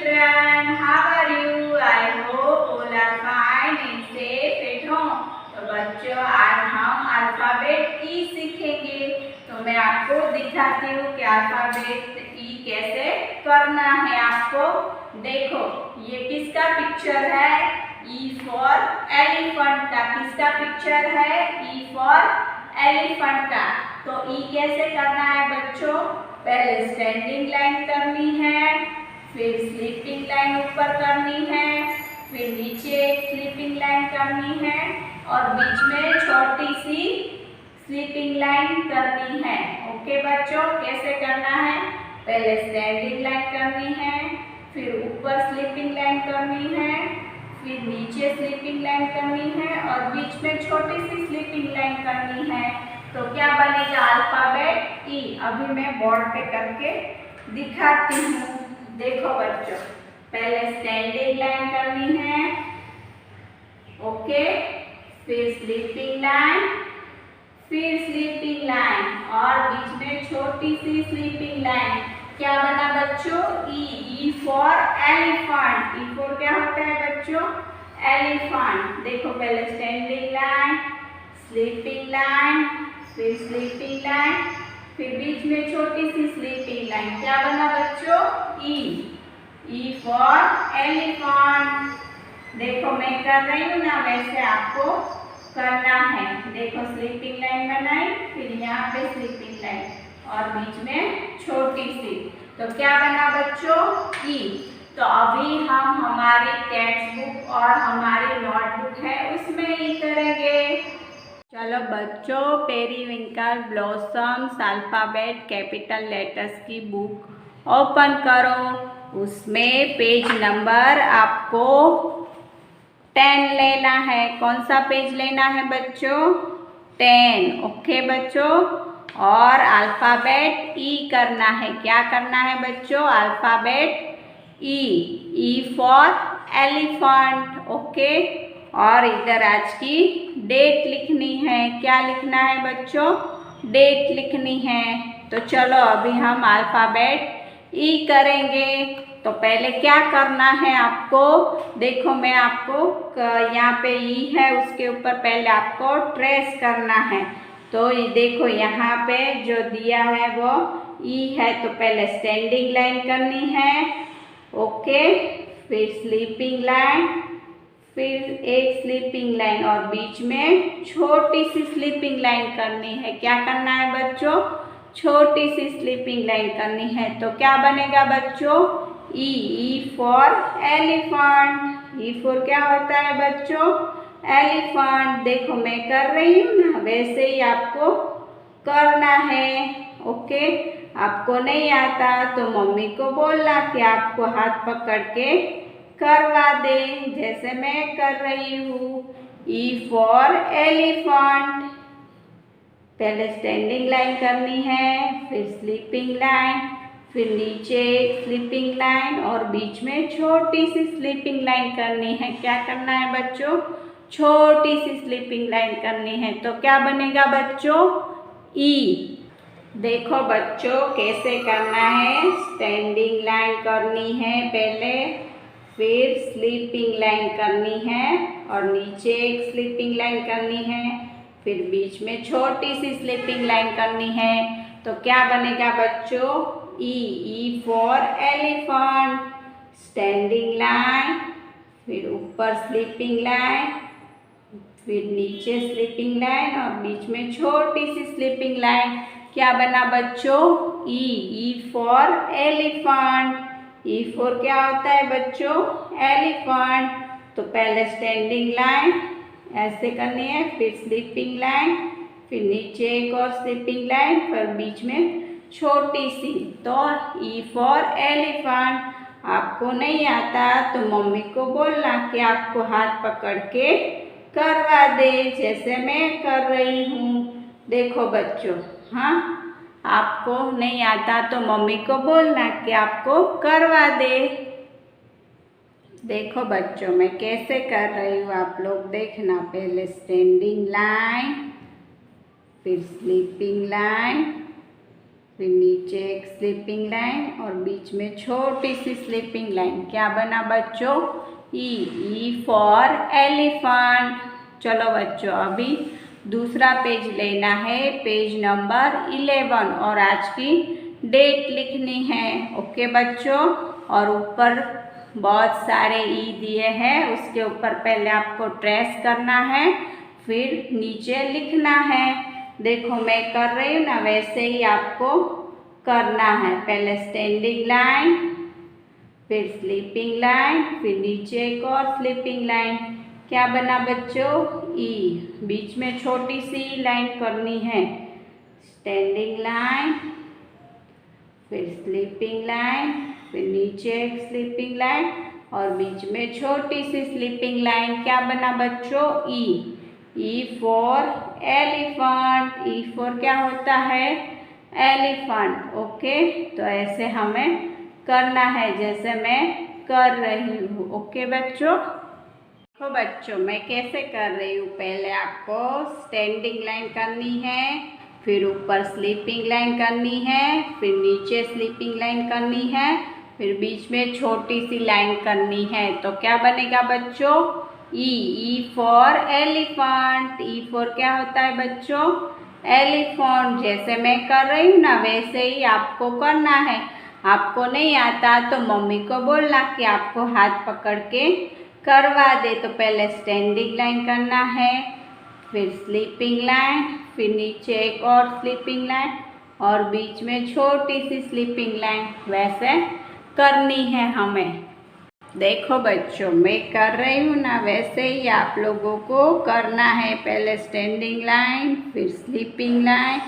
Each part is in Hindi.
children, how are you? I hope all are fine and safe at home. तो बच्चों आज हम अल्फाबेट ई सीखेंगे। तो मैं आपको दिखाती हूँ कि अल्फाबेट ई कैसे करना है। आपको देखो ये किसका पिक्चर है? ई फॉर एलिफेंट का। किसका पिक्चर है? ई फॉर एलिफेंट का। तो ई कैसे करना है बच्चों? पहले स्टैंडिंग लाइन करनी है, फिर स्लीपिंग लाइन ऊपर करनी है, फिर नीचे एक स्लीपिंग लाइन करनी है और बीच में छोटी सी स्लीपिंग लाइन करनी है। ओके बच्चों, कैसे करना है? पहले स्टैंडिंग लाइन करनी है, फिर ऊपर स्लीपिंग लाइन करनी है, फिर नीचे स्लीपिंग लाइन करनी है और बीच में छोटी सी स्लीपिंग लाइन करनी है। तो क्या बनेगा? अल्फाबेट ई। अभी मैं बोर्ड पे करके दिखाती हूँ। देखो बच्चों, पहले स्टैंडिंग लाइन करनी है, ओके, फिर स्लीपिंग लाइन, फिर स्लीपिंग लाइन और बीच में छोटी सी स्लीपिंग लाइन। क्या बना बच्चों? E. E for elephant. E for क्या होता है बच्चों? एलिफेंट। देखो पहले स्टैंडिंग लाइन, स्लीपिंग लाइन, फिर स्लीपिंग लाइन, फिर बीच में छोटी सी स्लीपिंग लाइन। क्या बना बच्चों? ई। E for elephant. देखो मैं कर रही हूँ ना, वैसे आपको करना है। देखो स्लीपिंग लाइन बनाई, फिर यहाँ पे स्लीपिंग लाइन और बीच में छोटी सी। तो क्या बना बच्चों? ई। तो अभी हम हमारी टेक्स्ट बुक और हमारी नोटबुक है उसमें ई करेंगे। चलो बच्चों, periwinkle blossoms alphabet capital letters की बुक ओपन करो। उसमें पेज नंबर आपको 10 लेना है। कौन सा पेज लेना है बच्चों? 10। ओके बच्चों, और अल्फाबेट ई करना है। क्या करना है बच्चों? Alphabet E. E for elephant. Okay, और इधर आज की डेट लिखनी है। क्या लिखना है बच्चों? डेट लिखनी है। तो चलो अभी हम अल्फाबेट ई करेंगे। तो पहले क्या करना है आपको? देखो मैं आपको यहाँ पे ई है, उसके ऊपर पहले आपको ट्रेस करना है। तो ये देखो यहाँ पे जो दिया है वो ई है। तो पहले स्टैंडिंग लाइन करनी है, ओके, फिर स्लीपिंग लाइन, फिर एक स्लीपिंग लाइन और बीच में छोटी सी स्लीपिंग लाइन करनी है। क्या करना है बच्चों? छोटी सी स्लीपिंग लाइन करनी है। तो क्या बनेगा बच्चों? E. E for elephant. E for क्या होता है बच्चों? एलिफेंट। देखो मैं कर रही हूँ ना, वैसे ही आपको करना है। ओके, आपको नहीं आता तो मम्मी को बोलना कि आपको हाथ पकड़ के करवा दे, जैसे मैं कर रही हूँ। ई फॉर एलिफेंट। पहले स्टैंडिंग लाइन करनी है, फिर स्लीपिंग लाइन, फिर नीचे एक स्लीपिंग लाइन और बीच में छोटी सी स्लीपिंग लाइन करनी है। क्या करना है बच्चों? छोटी सी स्लीपिंग लाइन करनी है। तो क्या बनेगा बच्चों? ई। देखो बच्चों कैसे करना है। स्टैंडिंग लाइन करनी है पहले, फिर स्लीपिंग लाइन करनी है और नीचे एक स्लीपिंग लाइन करनी है, फिर बीच में छोटी सी स्लीपिंग लाइन करनी है। तो क्या बनेगा बच्चों? E. E for elephant. Standing line, फिर ऊपर स्लीपिंग लाइन, फिर नीचे स्लीपिंग लाइन और बीच में छोटी सी स्लीपिंग लाइन। क्या बना बच्चों? E. E for elephant. E for क्या होता है बच्चों? एलिफेंट। तो पहले स्टैंडिंग लाइन ऐसे करनी है, फिर स्लीपिंग लाइन, फिर नीचे एक और स्लीपिंग लाइन, फिर बीच में छोटी सी। तो ई फॉर एलिफेंट। आपको नहीं आता तो मम्मी को बोलना कि आपको हाथ पकड़ के करवा दे, जैसे मैं कर रही हूँ। देखो बच्चों, हाँ, आपको नहीं आता तो मम्मी को बोलना कि आपको करवा दे। देखो बच्चों मैं कैसे कर रही हूँ, आप लोग देखना। पहले स्टैंडिंग लाइन, फिर स्लीपिंग लाइन, फिर नीचे एक स्लीपिंग लाइन और बीच में छोटी सी स्लीपिंग लाइन। क्या बना बच्चों? ई फॉर एलिफेंट। चलो बच्चों अभी दूसरा पेज लेना है, पेज नंबर 11 और आज की डेट लिखनी है। ओके बच्चों, और ऊपर बहुत सारे ई दिए हैं, उसके ऊपर पहले आपको ट्रेस करना है, फिर नीचे लिखना है। देखो मैं कर रही हूँ ना, वैसे ही आपको करना है। पहले स्टैंडिंग लाइन, फिर स्लीपिंग लाइन, फिर नीचे एक और स्लीपिंग लाइन। क्या बना बच्चों? ई। बीच में छोटी सी लाइन करनी है। स्टैंडिंग लाइन, फिर स्लीपिंग लाइन, फिर नीचे एक स्लीपिंग लाइन और बीच में छोटी सी स्लीपिंग लाइन। क्या बना बच्चों? ई फॉर एलिफेंट। ई फॉर क्या होता है? एलिफेंट। ओके, तो ऐसे हमें करना है जैसे मैं कर रही हूँ। ओके बच्चों, देखो बच्चों मैं कैसे कर रही हूँ। पहले आपको स्टैंडिंग लाइन करनी है, फिर ऊपर स्लीपिंग लाइन करनी है, फिर नीचे स्लीपिंग लाइन करनी है, फिर बीच में छोटी सी लाइन करनी है। तो क्या बनेगा बच्चों? ई फॉर एलिफेंट। ई फॉर क्या होता है बच्चों? एलिफेंट। जैसे मैं कर रही हूँ ना, वैसे ही आपको करना है। आपको नहीं आता तो मम्मी को बोलना कि आपको हाथ पकड़ के करवा दे। तो पहले स्टैंडिंग लाइन करना है, फिर स्लीपिंग लाइन, फिर नीचे एक और स्लीपिंग लाइन और बीच में छोटी सी स्लीपिंग लाइन। वैसे करनी है हमें। देखो बच्चों मैं कर रही हूँ ना, वैसे ही आप लोगों को करना है। पहले स्टैंडिंग लाइन, फिर स्लीपिंग लाइन,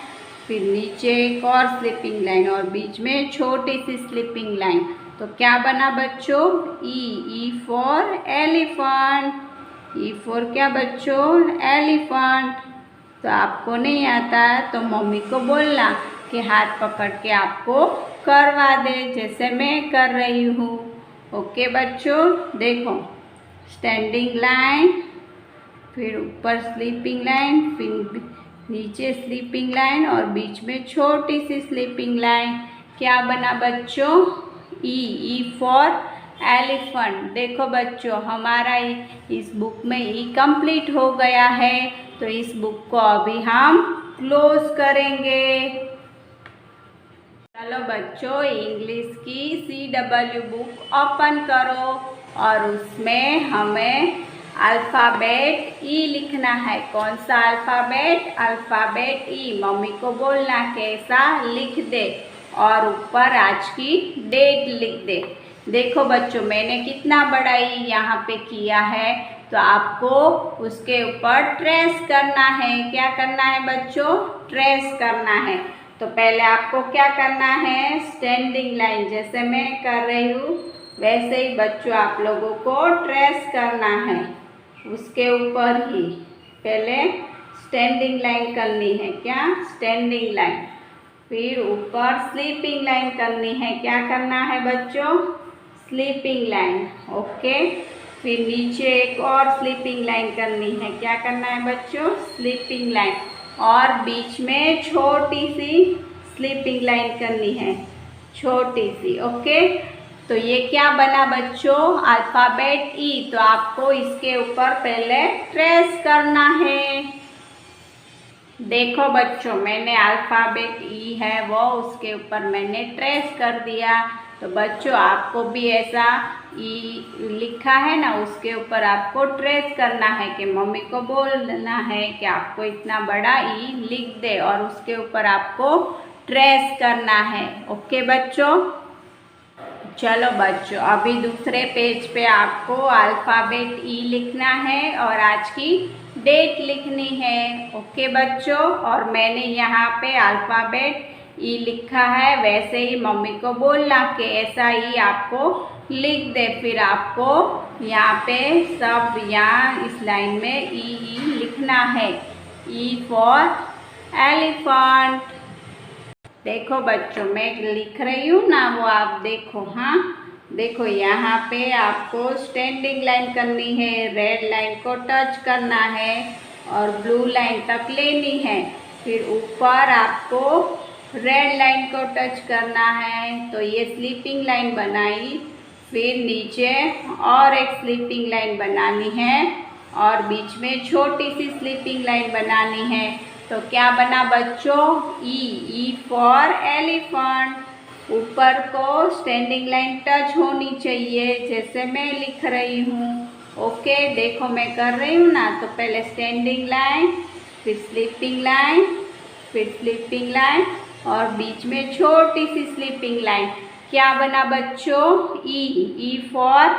फिर नीचे एक और स्लीपिंग लाइन और बीच में छोटी सी स्लीपिंग लाइन। तो क्या बना बच्चों? ई फॉर एलिफेंट। ई फॉर क्या बच्चों? एलिफेंट। तो आपको नहीं आता तो मम्मी को बोलना कि हाथ पकड़ के आपको करवा दे, जैसे मैं कर रही हूँ। ओके बच्चों, देखो स्टैंडिंग लाइन, फिर ऊपर स्लीपिंग लाइन, फिर नीचे स्लीपिंग लाइन और बीच में छोटी सी स्लीपिंग लाइन। क्या बना बच्चों? ई फॉर एलिफेंट। देखो बच्चों हमारा इस बुक में ई कंप्लीट हो गया है। तो इस बुक को अभी हम क्लोज करेंगे। चलो बच्चों इंग्लिश की CW बुक ओपन करो और उसमें हमें अल्फ़ाबेट ई लिखना है। कौन सा अल्फ़ाबेट? अल्फ़ाबेट ई। मम्मी को बोलना कैसा लिख दे और ऊपर आज की डेट लिख दे। देखो बच्चों मैंने कितना बड़ा ई यहाँ पे किया है, तो आपको उसके ऊपर ट्रेस करना है। क्या करना है बच्चों? ट्रेस करना है। तो पहले आपको क्या करना है? स्टैंडिंग लाइन, जैसे मैं कर रही हूँ वैसे ही बच्चों आप लोगों को ट्रेस करना है। उसके ऊपर ही पहले स्टैंडिंग लाइन करनी है। क्या? Standing line. फिर ऊपर स्लीपिंग लाइन करनी है। क्या करना है बच्चों? Sleeping line. ओके, फिर नीचे एक और स्लीपिंग लाइन करनी है। क्या करना है बच्चों? स्लीपिंग लाइन और बीच में छोटी सी स्लीपिंग लाइन करनी है, छोटी सी। ओके, तो ये क्या बना बच्चों? अल्फ़ाबेट ई। तो आपको इसके ऊपर पहले ट्रेस करना है। देखो बच्चों मैंने अल्फ़ाबेट ई है वो उसके ऊपर मैंने ट्रेस कर दिया। तो बच्चों आपको भी ऐसा ई लिखा है ना, उसके ऊपर आपको ट्रेस करना है कि मम्मी को बोलना है कि आपको इतना बड़ा ई लिख दे और उसके ऊपर आपको ट्रेस करना है। ओके बच्चों, चलो बच्चों अभी दूसरे पेज पे आपको अल्फ़ाबेट ई लिखना है और आज की डेट लिखनी है। ओके बच्चों, और मैंने यहाँ पे अल्फ़ाबेट ई लिखा है, वैसे ही मम्मी को बोलना कि ऐसा ही आपको लिख दे। फिर आपको यहाँ पे सब यहाँ इस लाइन में ई लिखना है। ई फॉर एलिफेंट। देखो बच्चों मैं लिख रही हूँ ना, वो आप देखो। हाँ देखो यहाँ पे आपको स्टैंडिंग लाइन करनी है, रेड लाइन को टच करना है और ब्लू लाइन तक लेनी है। फिर ऊपर आपको रेड लाइन को टच करना है। तो ये स्लीपिंग लाइन बनाई, फिर नीचे और एक स्लीपिंग लाइन बनानी है और बीच में छोटी सी स्लीपिंग लाइन बनानी है। तो क्या बना बच्चों? ई फॉर एलिफेंट। ऊपर को स्टैंडिंग लाइन टच होनी चाहिए, जैसे मैं लिख रही हूँ। ओके, देखो मैं कर रही हूँ ना। तो पहले स्टैंडिंग लाइन, फिर स्लीपिंग लाइन, फिर स्लीपिंग लाइन और बीच में छोटी सी स्लीपिंग लाइन। क्या बना बच्चों? ई फॉर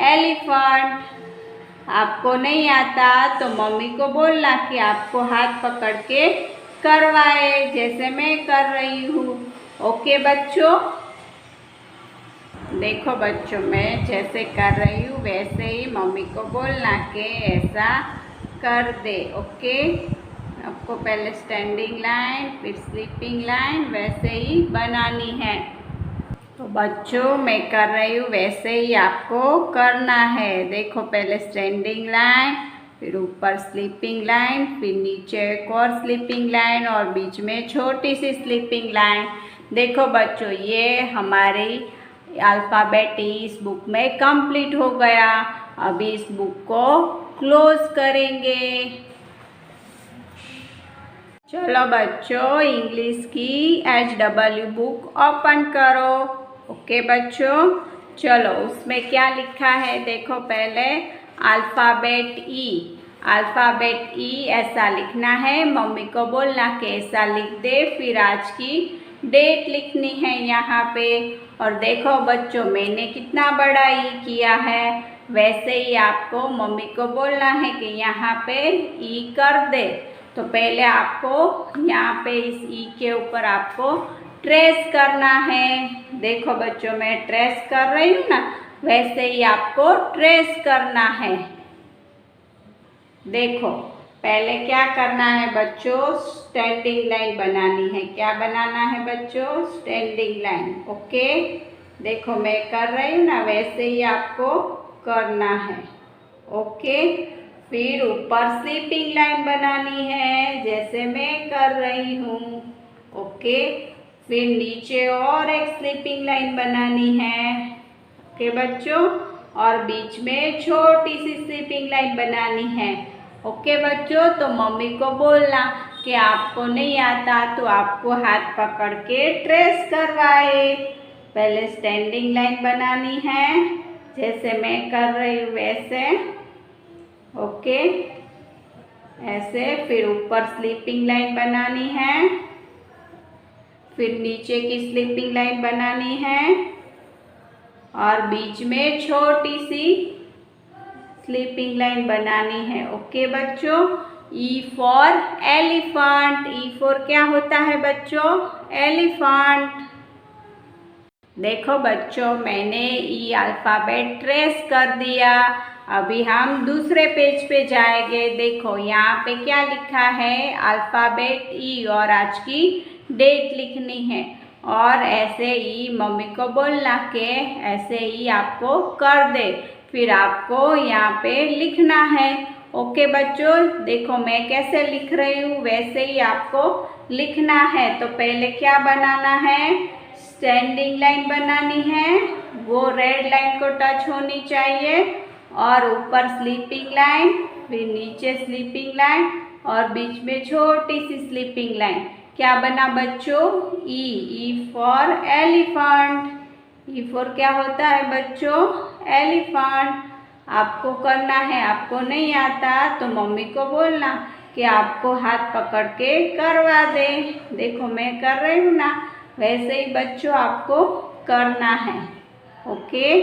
एलिफेंट। आपको नहीं आता तो मम्मी को बोलना कि आपको हाथ पकड़ के करवाए, जैसे मैं कर रही हूँ। ओके बच्चों, देखो बच्चों मैं जैसे कर रही हूँ वैसे ही मम्मी को बोलना कि ऐसा कर दे। ओके, आपको पहले स्टैंडिंग लाइन फिर स्लीपिंग लाइन वैसे ही बनानी है। तो बच्चों मैं कर रही हूँ वैसे ही आपको करना है। देखो पहले स्टैंडिंग लाइन, फिर ऊपर स्लीपिंग लाइन, फिर नीचे एक और स्लीपिंग लाइन और बीच में छोटी सी स्लीपिंग लाइन। देखो बच्चों ये हमारी अल्फ़ाबेट इस बुक में कंप्लीट हो गया। अभी इस बुक को क्लोज करेंगे। चलो बच्चों इंग्लिश की HW बुक ओपन करो। ओके बच्चों, चलो उसमें क्या लिखा है देखो। पहले अल्फ़ाबेट ई ऐसा लिखना है। मम्मी को बोलना कि ऐसा लिख दे। फिर आज की डेट लिखनी है यहाँ पे। और देखो बच्चों मैंने कितना बड़ा ई किया है, वैसे ही आपको मम्मी को बोलना है कि यहाँ पे ई कर दे। तो पहले आपको यहाँ पे इस ई के ऊपर आपको ट्रेस करना है। देखो बच्चों मैं ट्रेस कर रही हूँ ना, वैसे ही आपको ट्रेस करना है। देखो पहले क्या करना है बच्चों, स्टैंडिंग लाइन बनानी है। क्या बनाना है बच्चों? Standing line. ओके, देखो मैं कर रही हूँ ना वैसे ही आपको करना है। ओके, फिर ऊपर स्लीपिंग लाइन बनानी है, जैसे मैं कर रही हूँ। ओके, फिर नीचे और एक स्लीपिंग लाइन बनानी है। ओके बच्चों, और बीच में छोटी सी स्लीपिंग लाइन बनानी है। ओके बच्चों, तो मम्मी को बोलना कि आपको नहीं आता तो आपको हाथ पकड़ के ट्रेस करवाए। पहले स्टैंडिंग लाइन बनानी है, जैसे मैं कर रही हूँ वैसे। ओके, ऐसे। फिर ऊपर स्लीपिंग लाइन बनानी है, फिर नीचे की स्लीपिंग लाइन बनानी है और बीच में छोटी सी स्लीपिंग लाइन बनानी है। ओके बच्चों, ई फॉर एलिफेंट। ई फॉर क्या होता है बच्चों? एलिफेंट। देखो बच्चों मैंने ई अल्फ़ाबेट ट्रेस कर दिया। अभी हम दूसरे पेज पे जाएंगे। देखो यहाँ पे क्या लिखा है, अल्फ़ाबेट ई और आज की डेट लिखनी है। और ऐसे ही मम्मी को बोलना कि ऐसे ही आपको कर दे। फिर आपको यहाँ पे लिखना है। ओके बच्चों, देखो मैं कैसे लिख रही हूँ वैसे ही आपको लिखना है। तो पहले क्या बनाना है, स्टैंडिंग लाइन बनानी है, वो रेड लाइन को टच होनी चाहिए। और ऊपर स्लीपिंग लाइन, फिर नीचे स्लीपिंग लाइन और बीच में छोटी सी स्लीपिंग लाइन। क्या बना बच्चों? ई फॉर एलिफेंट। ई फॉर क्या होता है बच्चों? एलिफेंट। आपको करना है, आपको नहीं आता तो मम्मी को बोलना कि आपको हाथ पकड़ के करवा दे। देखो मैं कर रही हूँ ना, वैसे ही बच्चों आपको करना है। ओके,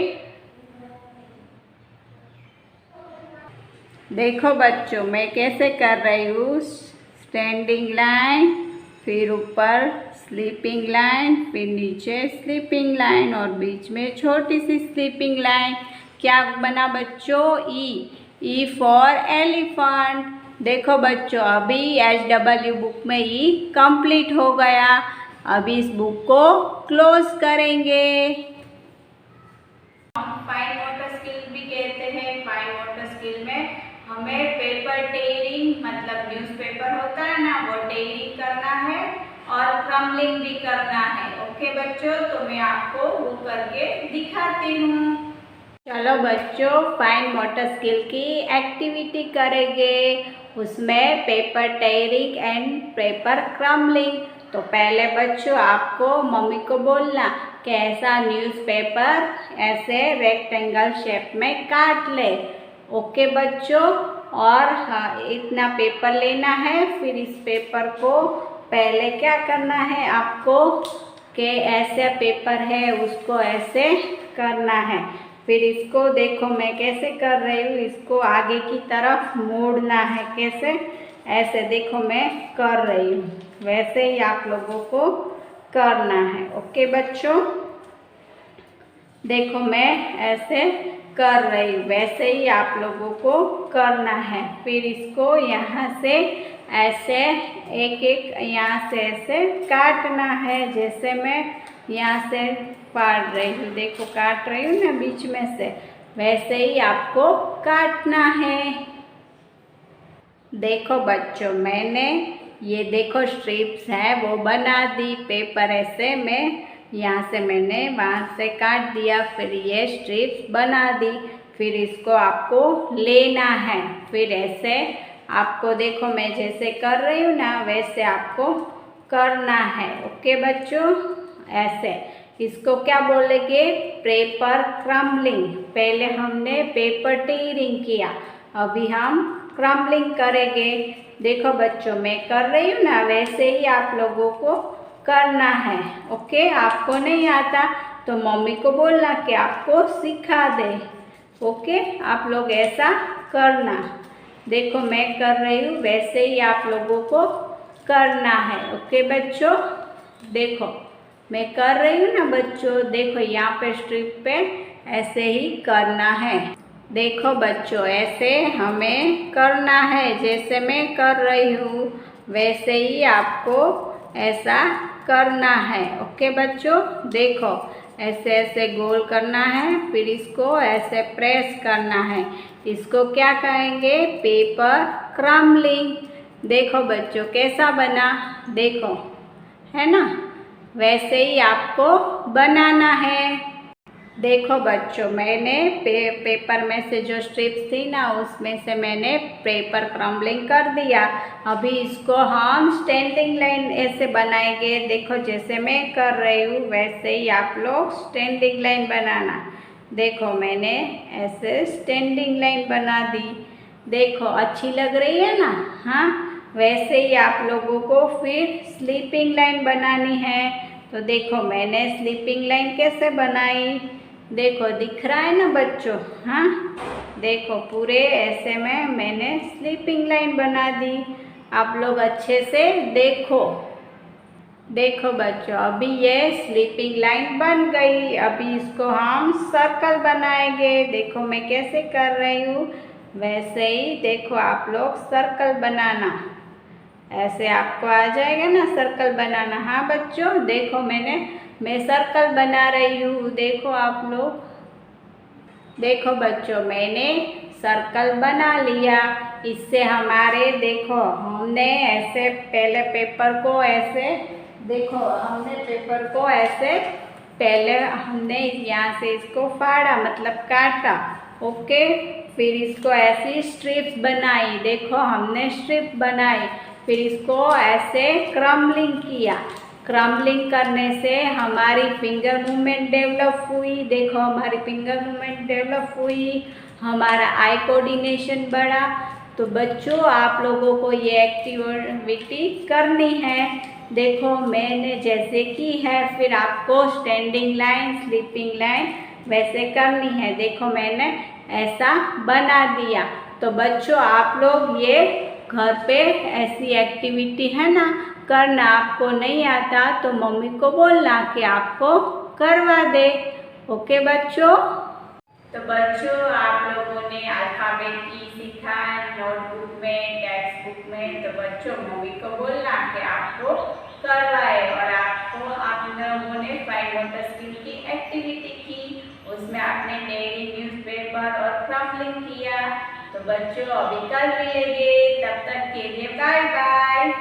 देखो बच्चों मैं कैसे कर रही हूँ। स्टैंडिंग लाइन, फिर ऊपर स्लीपिंग लाइन, फिर नीचे स्लीपिंग लाइन और बीच में छोटी सी स्लीपिंग लाइन। क्या बना बच्चों? ई फॉर एलिफेंट। देखो बच्चों अभी HW बुक में ई कंप्लीट हो गया। अभी इस बुक को क्लोज करेंगे। हम फाइन मोटर स्किल भी कहते हैं। फाइन मोटर स्किल में हमें पेपर टेयरिंग, मतलब न्यूज़पेपर होता है ना, वो टेयरिंग करना है और क्रम्बलिंग भी करना है। ओके बच्चों, तो मैं आपको वो करके दिखाती हूँ। चलो बच्चों, फाइन मोटर स्किल की एक्टिविटी करेंगे। उसमें paper tearing and paper crumbling. तो पहले बच्चों आपको मम्मी को बोलना कि ऐसा न्यूज़पेपर ऐसे रेक्टेंगल शेप में काट ले। ओके बच्चों, और हाँ, इतना पेपर लेना है। फिर इस पेपर को पहले क्या करना है आपको कि ऐसे पेपर है उसको ऐसे करना है। फिर इसको देखो मैं कैसे कर रही हूँ, इसको आगे की तरफ मोड़ना है। कैसे? ऐसे देखो मैं कर रही हूँ, वैसे ही आप लोगों को करना है। ओके बच्चों, देखो मैं ऐसे कर रही हूँ, वैसे ही आप लोगों को करना है। फिर इसको यहाँ से ऐसे एक एक यहाँ से ऐसे काटना है। जैसे मैं यहाँ से काट रही हूँ, देखो काट रही हूँ ना बीच में से, वैसे ही आपको काटना है। देखो बच्चों, मैंने ये देखो स्ट्रिप्स है वो बना दी। पेपर ऐसे में यहाँ से मैंने वहाँ से काट दिया, फिर ये स्ट्रिप्स बना दी। फिर इसको आपको लेना है। फिर ऐसे आपको देखो मैं जैसे कर रही हूँ ना वैसे आपको करना है। ओके बच्चों, ऐसे इसको क्या बोलेंगे? Paper crumbling. पहले हमने पेपर टेयरिंग किया, अभी हम क्रम्बलिंग करेंगे। देखो बच्चों मैं कर रही हूँ ना वैसे ही आप लोगों को करना है। ओके, आपको नहीं आता तो मम्मी को बोलना कि आपको सिखा दे। ओके, आप लोग ऐसा करना। देखो मैं कर रही हूँ वैसे ही आप लोगों को करना है। ओके बच्चों, देखो मैं कर रही हूँ ना बच्चों, देखो यहाँ पे स्ट्रिप पे ऐसे ही करना है। देखो बच्चों ऐसे हमें करना है, जैसे मैं कर रही हूँ वैसे ही आपको ऐसा करना है। ओके बच्चों, देखो ऐसे ऐसे गोल करना है, फिर इसको ऐसे प्रेस करना है। इसको क्या कहेंगे? Paper crumbling. देखो बच्चों कैसा बना, देखो है ना, वैसे ही आपको बनाना है। देखो बच्चों मैंने पेपर में से जो स्ट्रिप्स थी ना उसमें से मैंने पेपर क्रम्बलिंग कर दिया। अभी इसको हम स्टैंडिंग लाइन ऐसे बनाएंगे। देखो जैसे मैं कर रही हूँ वैसे ही आप लोग स्टैंडिंग लाइन बनाना। देखो मैंने ऐसे स्टैंडिंग लाइन बना दी। देखो अच्छी लग रही है ना? हाँ, वैसे ही आप लोगों को फिर स्लीपिंग लाइन बनानी है। तो देखो मैंने स्लीपिंग लाइन कैसे बनाई, देखो दिख रहा है ना बच्चों? हाँ, देखो पूरे ऐसे में मैंने स्लीपिंग लाइन बना दी। आप लोग अच्छे से देखो। देखो बच्चों अभी ये स्लीपिंग लाइन बन गई। अभी इसको हम सर्कल बनाएंगे। देखो मैं कैसे कर रही हूँ वैसे ही देखो आप लोग सर्कल बनाना। ऐसे आपको आ जाएगा ना सर्कल बनाना। हाँ बच्चों, देखो मैं सर्कल बना रही हूँ। देखो आप लोग, देखो बच्चों मैंने सर्कल बना लिया। इससे हमारे देखो हमने ऐसे पहले पेपर को ऐसे, देखो हमने पेपर को ऐसे पहले हमने यहाँ से इसको फाड़ा मतलब काटा। ओके, फिर इसको ऐसी स्ट्रिप्स बनाई। देखो हमने स्ट्रिप बनाई, फिर इसको ऐसे क्रम्बलिंग किया। क्रम्बलिंग करने से हमारी फिंगर मूवमेंट डेवलप हुई। देखो हमारी फिंगर मूवमेंट डेवलप हुई, हमारा आई कोऑर्डिनेशन बढ़ा। तो बच्चों आप लोगों को ये एक्टिविटी करनी है। देखो मैंने जैसे की है, फिर आपको स्टैंडिंग लाइन स्लीपिंग लाइन वैसे करनी है। देखो मैंने ऐसा बना दिया। तो बच्चों आप लोग ये घर पे ऐसी एक्टिविटी है ना करना। आपको नहीं आता तो मम्मी को बोलना कि आपको करवा दे। ओके बच्चों, तो बच्चों आप लोगों ने अल्फाबेट ई सीखा नोटबुक में टेक्स्ट बुक में। तो बच्चों मम्मी को बोलना कि आपको करवाए। और आपको आप लोगों ने फाइन मोटर स्किल की एक्टिविटी की, उसमें आपने डेली न्यूज़पेपर और क्रम्बलिंग किया। तो बच्चों अभी कल मिलेंगे, तब तक के लिए बाय बाय।